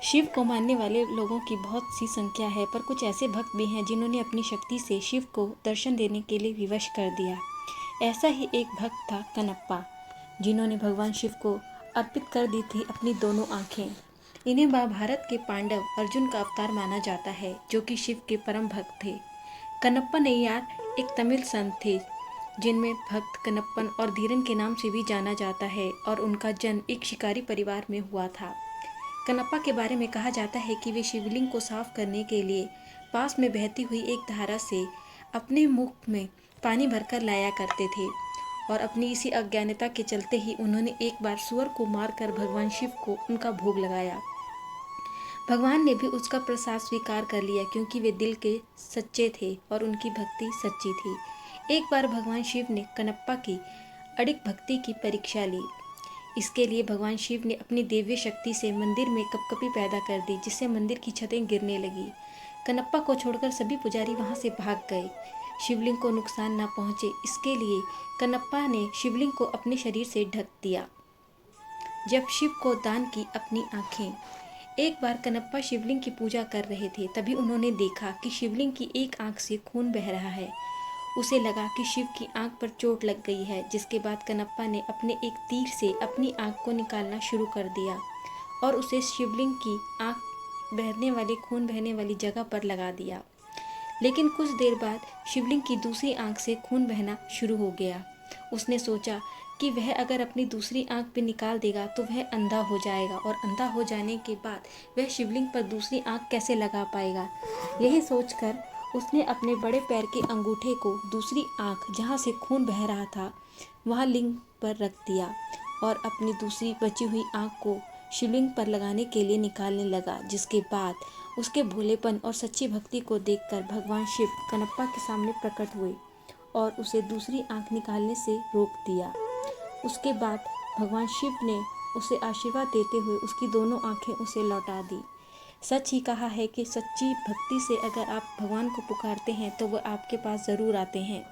शिव को मानने वाले लोगों की बहुत सी संख्या है, पर कुछ ऐसे भक्त भी हैं जिन्होंने अपनी शक्ति से शिव को दर्शन देने के लिए विवश कर दिया। ऐसा ही एक भक्त था कनप्पा, जिन्होंने भगवान शिव को अर्पित कर दी थी अपनी दोनों आँखें। इन्हें महाभारत के पांडव अर्जुन का अवतार माना जाता है, जो कि शिव के परम भक्त थे। कनप्पा नैयार एक तमिल संत थे, जिनमें भक्त कनप्पन और धीरन के नाम से भी जाना जाता है, और उनका जन्म एक शिकारी परिवार में हुआ था। कनप्पा के बारे में कहा जाता है कि वे शिवलिंग को साफ करने के लिए पास में बहती हुई एक धारा से अपने मुख में पानी भरकर लाया करते थे, और अपनी इसी अज्ञानता के चलते ही उन्होंने एक बार सुअर को मारकर भगवान शिव को उनका भोग लगाया। भगवान ने भी उसका प्रसाद स्वीकार कर लिया, क्योंकि वे दिल के सच्चे थे और उनकी भक्ति सच्ची थी। एक बार भगवान शिव ने कनप्पा की अडिग भक्ति की परीक्षा ली। इसके लिए भगवान शिव ने अपनी दिव्य शक्ति से मंदिर में कपकपी पैदा कर दी, जिससे मंदिर की छतें गिरने लगी। कनप्पा को छोड़कर सभी पुजारी वहां से भाग गए। शिवलिंग को नुकसान न पहुंचे, इसके लिए कनप्पा ने शिवलिंग को अपने शरीर से ढक दिया। जब शिव को दान की अपनी आंखें। एक बार कनप्पा शिवलिंग की पूजा कर रहे थे, तभी उन्होंने देखा कि शिवलिंग की एक आंख से खून बह रहा है। उसे लगा कि शिव की आंख पर चोट लग गई है, जिसके बाद कनप्पा ने अपने एक तीर से अपनी आंख को निकालना शुरू कर दिया और उसे शिवलिंग की आंख खून बहने वाली जगह पर लगा दिया। लेकिन कुछ देर बाद शिवलिंग की दूसरी आंख से खून बहना शुरू हो गया। उसने सोचा कि वह अगर अपनी दूसरी आंख भी निकाल देगा तो वह अंधा हो जाएगा, और अंधा हो जाने के बाद वह शिवलिंग पर दूसरी आंख कैसे लगा पाएगा। यही सोचकर उसने अपने बड़े पैर के अंगूठे को दूसरी आंख जहाँ से खून बह रहा था वहाँ लिंग पर रख दिया, और अपनी दूसरी बची हुई आंख को शिवलिंग पर लगाने के लिए निकालने लगा। जिसके बाद उसके भोलेपन और सच्ची भक्ति को देखकर भगवान शिव कनप्पा के सामने प्रकट हुए और उसे दूसरी आंख निकालने से रोक दिया। उसके बाद भगवान शिव ने उसे आशीर्वाद देते हुए उसकी दोनों आंखें उसे लौटा दी। सच ही कहा है कि सच्ची भक्ति से अगर आप भगवान को पुकारते हैं तो वह आपके पास ज़रूर आते हैं।